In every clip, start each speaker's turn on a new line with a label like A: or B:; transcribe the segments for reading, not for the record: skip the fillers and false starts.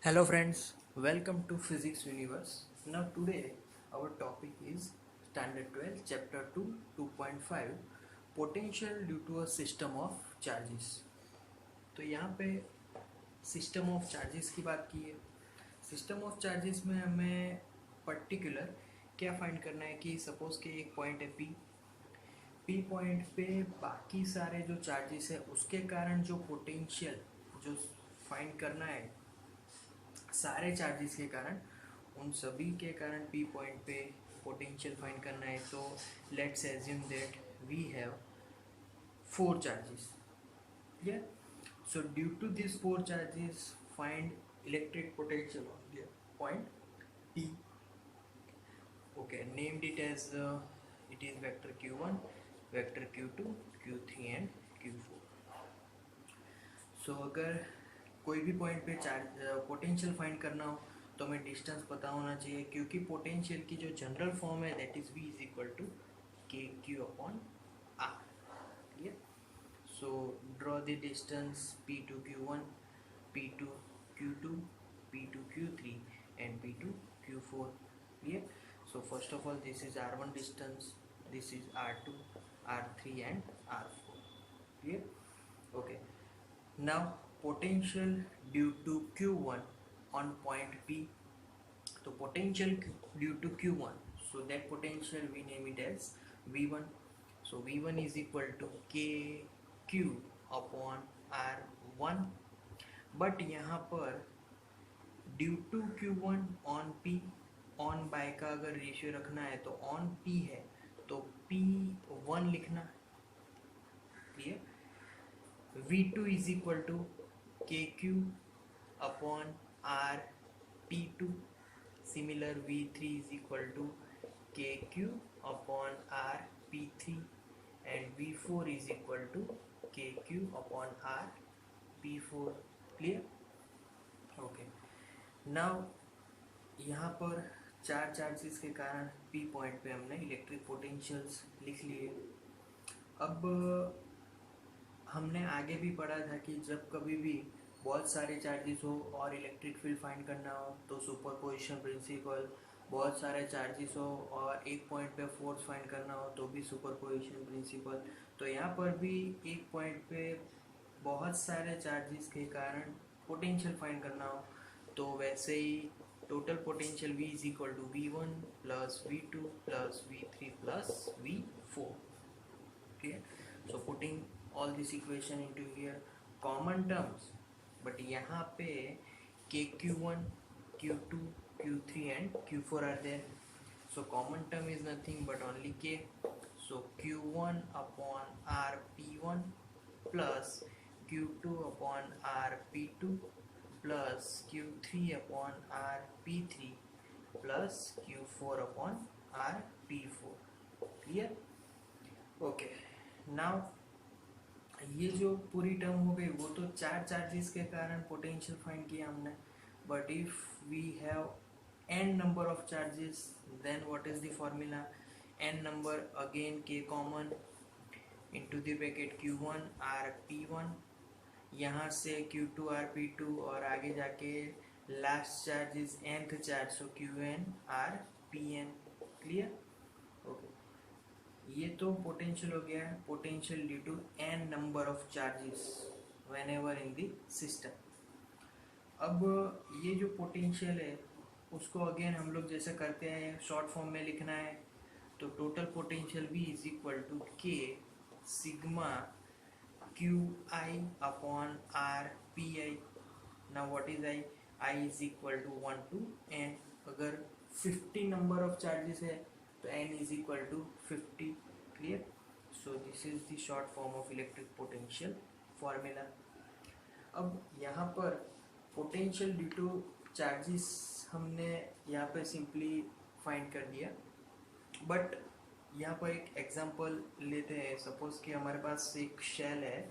A: Hello friends, welcome to Physics Universe. Now today our topic is Standard 12 Chapter 2 2.5 Potential due to a system of charges. तो यहाँ पे system of charges की बात की है। System of charges में हमें पर्टिकुलर क्या फाइंड करना है कि सपोज के एक पॉइंट है पी पॉइंट पे बाकी सारे जो चार्जेस है उसके कारण जो पोटेंशियल जो फाइंड करना है सारे चार्जेस के कारण उन सभी के कारण पी पॉइंट पे पोटेंशियल फाइंड करना है। तो let's assume that we have four charges. Clear? So due to this four charges find electric potential of the point P. Okay, named it as it is vector q1, vector q2, q3 and q4. सो अगर कोई भी point पे charge potential find करना हो तो हमें distance पता होना चाहिए, क्योंकि पोटेंशियल की जो जनरल फॉर्म है that is v is equal to K Q upon R. Clear? So draw the distance P to Q one, P to Q two, P to Q three and P to Q four. Clear? So first of all this is r1 distance, this is r2, r3 and r4. Clear? Okay. Now potential due to q1 on point P. तो potential due to q1, so that potential we name it as v1. So v1 is equal to kq upon r1. But यहाँ पर due to q1 on p, on by का अगर ratio रखना है तो on p है तो p1 लिखना। Clear? v2 is equal to kq upon r p2. Similar, v3 is equal to kq upon r p3 and v4 is equal to kq upon r p4. Clear? Okay. Now यहाँ पर चार charges के कारण p point पे हमने electric potentials लिख लिए। अब हमने आगे भी पढ़ा था कि जब कभी भी बहुत सारे चार्जेस हो और इलेक्ट्रिक फील्ड फाइंड करना हो तो सुपरपोजिशन प्रिंसिपल, बहुत सारे चार्जेस हो और एक पॉइंट पे फोर्स फाइंड करना हो तो भी सुपरपोजिशन प्रिंसिपल। तो यहाँ पर भी एक पॉइंट पे बहुत सारे चार्जेस के कारण पोटेंशियल फाइंड करना हो तो वैसे ही total potential V is equal to V1 plus V2 plus V3 plus V4. Clear? So putting all this equation into here common terms, but यहाँ पे KQ1, Q2, Q3 and Q4 are there. So common term is nothing but only K. So Q1 upon RP1 plus Q2 upon RP2 plus Q3 upon RP3 plus Q4 upon RP4. Clear? Okay. Now ये जो पूरी term हो गई वो तो चार charges के कारण पोटेंशियल फाइंड किया हमने, but if we have n number of charges then what is the formula? n number again k common into the bracket q1 rp1, यहाँ से q2 rp2 और आगे जाके last charge is nth charge, so qn rpn. Clear? Okay. ये तो potential हो गया है, potential due to n number of charges whenever in the system. अब ये जो पोटेंशियल है उसको अगेन हम लोग जैसे करते हैं शॉर्ट फॉर्म में लिखना है तो total potential V is equal to k sigma Q I upon R P I. ना what is I? I is equal to 1 to n. अगर 50 नंबर ऑफ चार्जेस है तो n is equal to 50. Clear? So this is the short form of electric potential formula. अब यहाँ पर potential due two charges हमने यहाँ पे simply find कर दिया, बट यहाँ पर एक एग्जांपल लेते हैं. सपोज कि हमारे पास एक शेल है,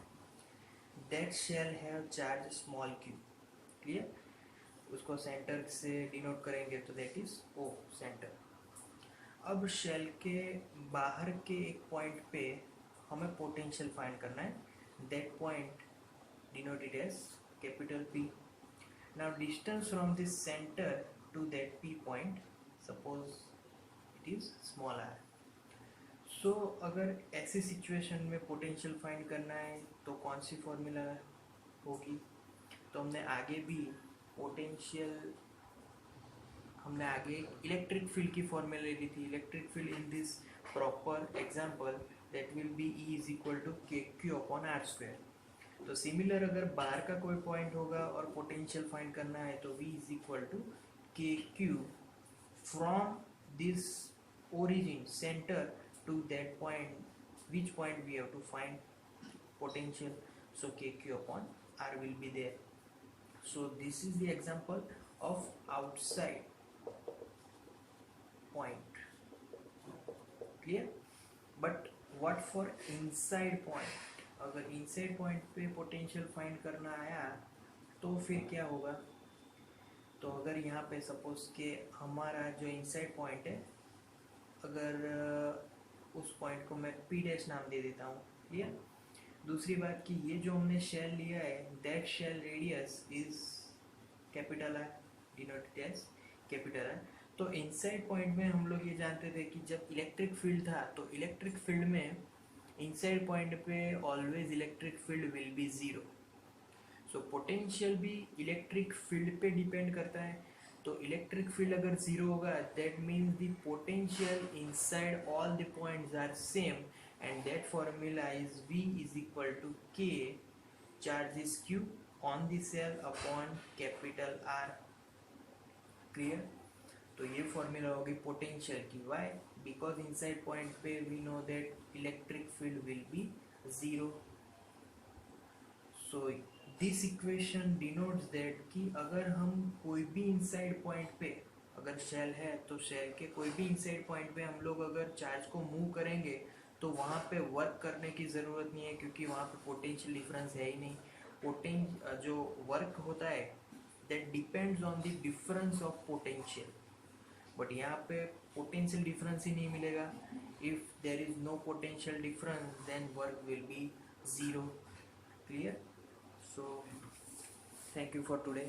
A: that shall have charge small q. Clear? उसको सेंटर से डिनोट करेंगे तो दैट इज O, सेंटर. अब शेल के बाहर के एक पॉइंट पे हमें पोटेंशियल फाइंड करना है. That point denoted as capital P. Now distance from this center to that P point, suppose it is small r. So अगर ऐसे सिचुएशन में पोटेंशियल फाइंड करना है तो कौन सी फॉर्मूला होगी? तो हमने आगे भी पोटेंशियल, हमने आगे इलेक्ट्रिक फील्ड की फॉर्मूला ली थी. Electric field in this proper example that will be E is equal to K Q upon R square. तो सिमिलर अगर बार का कोई पॉइंट होगा और पोटेंशियल फाइंड करना है तो V is equal to K Q from this origin center to that point, which point we have to find potential. So kq upon r will be there. So this is the example of outside point. Clear? But what for inside point? अगर inside point पे potential find करना आया तो फिर क्या होगा? तो अगर यहाँ पे suppose के हमारा जो inside point है, अगर उस पॉइंट को मैं P डैश नाम दे देता हूँ. क्लियर? दूसरी बात कि ये जो हमने शेल लिया है, that shell radius is capital R, denoted as capital R. तो इनसाइड पॉइंट में हम लोग ये जानते थे कि जब इलेक्ट्रिक फील्ड था तो इलेक्ट्रिक फील्ड में इनसाइड पॉइंट पे always electric field will be zero. So potential भी इलेक्ट्रिक फील्ड पे डिपेंड करता है. तो इलेक्ट्रिक फील्ड अगर जीरो होगा that means the potential inside all the points are same and that formula is V is equal to K charges Q on the cell upon capital R. Clear? तो ये formula होगी potential की. Why? Because inside point पे we know that electric field will be zero. So this equation denotes that कि अगर हम कोई भी इनसाइड पॉइंट पे, अगर शेल है तो शेल के कोई भी इनसाइड पॉइंट पे हम लोग अगर चार्ज को मूव करेंगे तो वहाँ पे वर्क करने की ज़रूरत नहीं है क्योंकि वहाँ पे पोटेंशियल डिफरेंस है ही नहीं. जो वर्क होता है that depends on the difference of potential. But यहाँ पे पोटेंशियल डिफरेंस ही नहीं मिलेगा. If there is no potential difference then work will be zero. Clear? So thank you for today.